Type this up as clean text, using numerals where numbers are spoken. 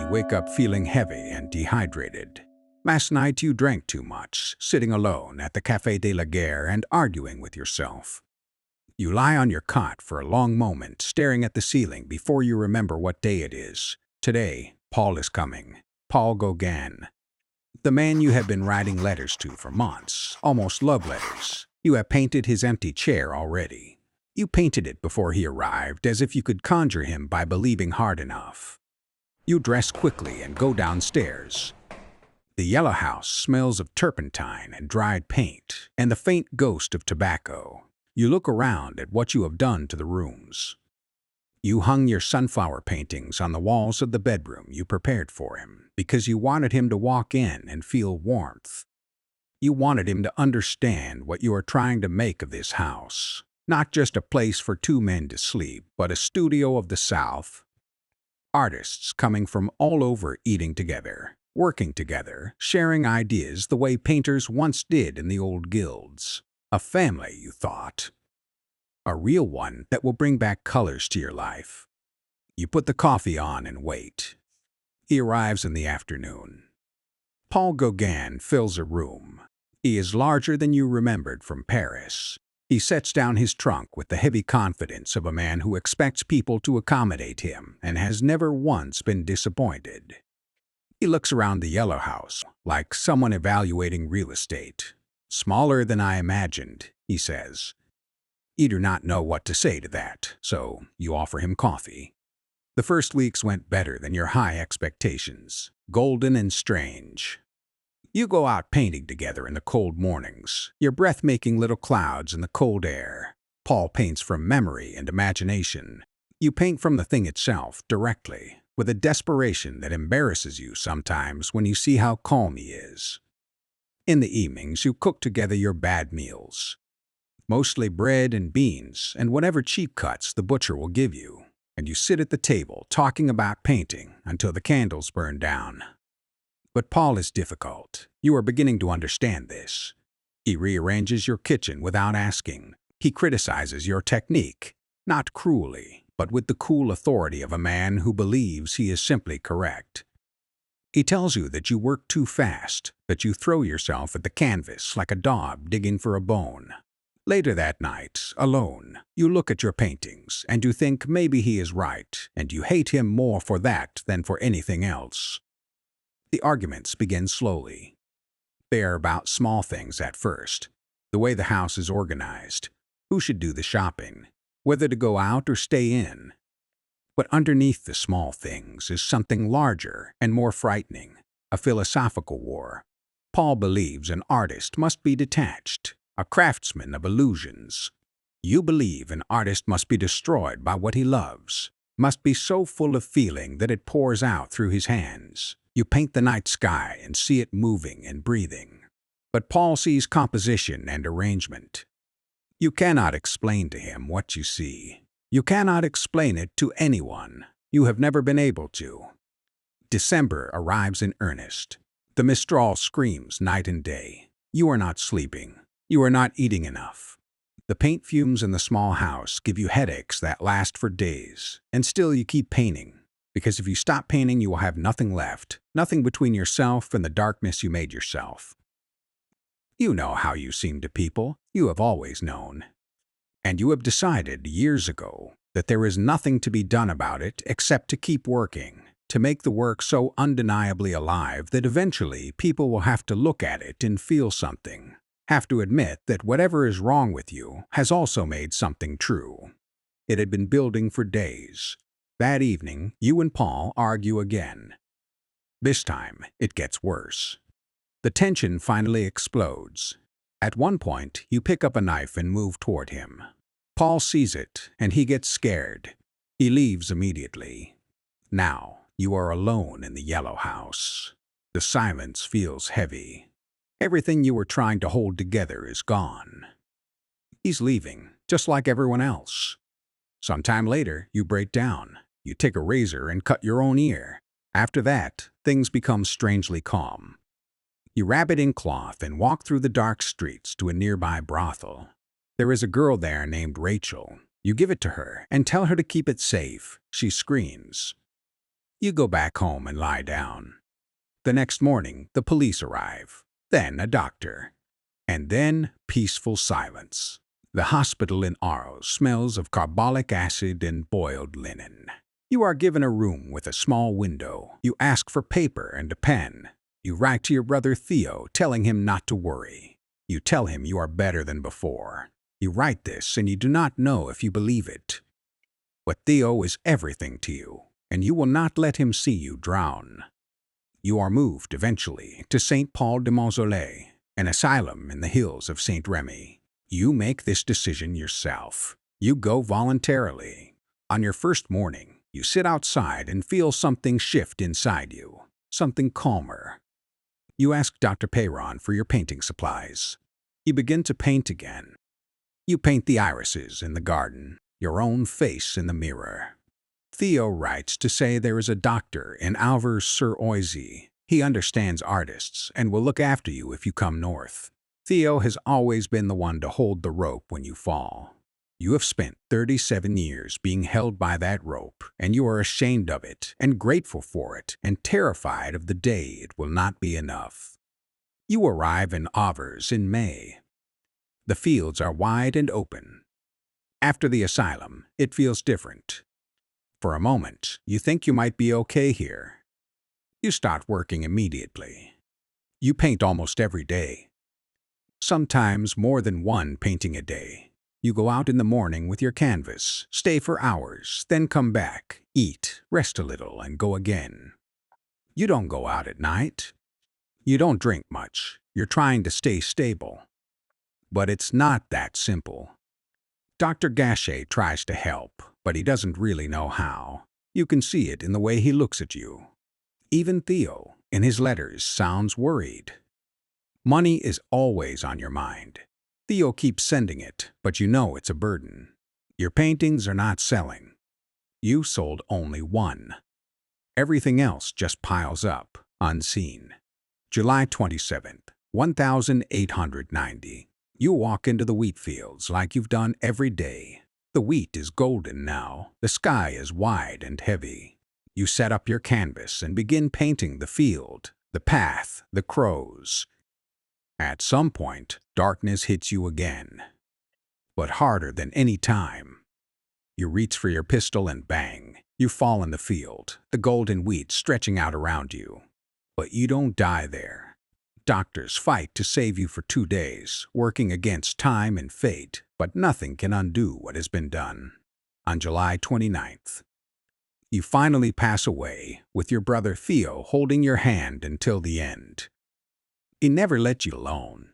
you wake up feeling heavy and dehydrated. Last night you drank too much, sitting alone at the Café de la Gare and arguing with yourself. You lie on your cot for a long moment, staring at the ceiling before you remember what day it is. Today, Paul is coming. Paul Gauguin. The man you have been writing letters to for months, almost love letters. You have painted his empty chair already. You painted it before he arrived, as if you could conjure him by believing hard enough. You dress quickly and go downstairs. The yellow house smells of turpentine and dried paint, and the faint ghost of tobacco. You look around at what you have done to the rooms. You hung your sunflower paintings on the walls of the bedroom you prepared for him because you wanted him to walk in and feel warmth. You wanted him to understand what you are trying to make of this house. Not just a place for two men to sleep, but a studio of the South. Artists coming from all over eating together, working together, sharing ideas the way painters once did in the old guilds. A family, you thought. A real one that will bring back colors to your life. You put the coffee on and wait. He arrives in the afternoon. Paul Gauguin fills a room. He is larger than you remembered from Paris. He sets down his trunk with the heavy confidence of a man who expects people to accommodate him and has never once been disappointed. He looks around the yellow house like someone evaluating real estate. Smaller than I imagined, he says. You do not know what to say to that, so you offer him coffee. The first weeks went better than your high expectations, golden and strange. You go out painting together in the cold mornings, your breath making little clouds in the cold air. Paul paints from memory and imagination. You paint from the thing itself, directly, with a desperation that embarrasses you sometimes when you see how calm he is. In the evenings, you cook together your bad meals. Mostly bread and beans and whatever cheap cuts the butcher will give you, and you sit at the table talking about painting until the candles burn down. But Paul is difficult. You are beginning to understand this. He rearranges your kitchen without asking. He criticizes your technique, not cruelly, but with the cool authority of a man who believes he is simply correct. He tells you that you work too fast, that you throw yourself at the canvas like a dog digging for a bone. Later that night, alone, you look at your paintings and you think maybe he is right, and you hate him more for that than for anything else. The arguments begin slowly. They are about small things at first. The way the house is organized, who should do the shopping, whether to go out or stay in. But underneath the small things is something larger and more frightening, a philosophical war. Paul believes an artist must be detached, a craftsman of illusions. You believe an artist must be destroyed by what he loves, must be so full of feeling that it pours out through his hands. You paint the night sky and see it moving and breathing. But Paul sees composition and arrangement. You cannot explain to him what you see. You cannot explain it to anyone. You have never been able to. December arrives in earnest. The Mistral screams night and day. You are not sleeping. You are not eating enough. The paint fumes in the small house give you headaches that last for days, and still you keep painting, because if you stop painting you will have nothing left, nothing between yourself and the darkness you made yourself. You know how you seem to people, you have always known. And you have decided years ago that there is nothing to be done about it except to keep working, to make the work so undeniably alive that eventually people will have to look at it and feel something. Have to admit that whatever is wrong with you has also made something true. It had been building for days. That evening, you and Paul argue again. This time, it gets worse. The tension finally explodes. At one point, you pick up a knife and move toward him. Paul sees it, and he gets scared. He leaves immediately. Now, you are alone in the yellow house. The silence feels heavy. Everything you were trying to hold together is gone. He's leaving, just like everyone else. Sometime later, you break down. You take a razor and cut your own ear. After that, things become strangely calm. You wrap it in cloth and walk through the dark streets to a nearby brothel. There is a girl there named Rachel. You give it to her and tell her to keep it safe. She screams. You go back home and lie down. The next morning, the police arrive, then a doctor, and then peaceful silence. The hospital in Aros smells of carbolic acid and boiled linen. You are given a room with a small window. You ask for paper and a pen. You write to your brother Theo, telling him not to worry. You tell him you are better than before. You write this and you do not know if you believe it. But Theo is everything to you, and you will not let him see you drown. You are moved eventually to St. Paul de Mausolée, an asylum in the hills of St. Remy. You make this decision yourself. You go voluntarily. On your first morning, you sit outside and feel something shift inside you, something calmer. You ask Dr. Peyron for your painting supplies. You begin to paint again. You paint the irises in the garden, your own face in the mirror. Theo writes to say there is a doctor in Auvers-sur-Oise. He understands artists and will look after you if you come north. Theo has always been the one to hold the rope when you fall. You have spent 37 years being held by that rope, and you are ashamed of it and grateful for it and terrified of the day it will not be enough. You arrive in Auvers in May. The fields are wide and open. After the asylum, it feels different. For a moment, you think you might be okay here. You start working immediately. You paint almost every day. Sometimes more than one painting a day. You go out in the morning with your canvas, stay for hours, then come back, eat, rest a little, and go again. You don't go out at night. You don't drink much. You're trying to stay stable. But it's not that simple. Dr. Gachet tries to help, but he doesn't really know how. You can see it in the way he looks at you. Even Theo, in his letters, sounds worried. Money is always on your mind. Theo keeps sending it, but you know it's a burden. Your paintings are not selling. You sold only one. Everything else just piles up, unseen. July 27th, 1890. You walk into the wheat fields like you've done every day. The wheat is golden now. The sky is wide and heavy. You set up your canvas and begin painting the field, the path, the crows. At some point, darkness hits you again, but harder than any time. You reach for your pistol and bang, you fall in the field, the golden wheat stretching out around you. But you don't die there. Doctors fight to save you for 2 days, working against time and fate, but nothing can undo what has been done. On July 29th, you finally pass away, with your brother Theo holding your hand until the end. He never let you alone.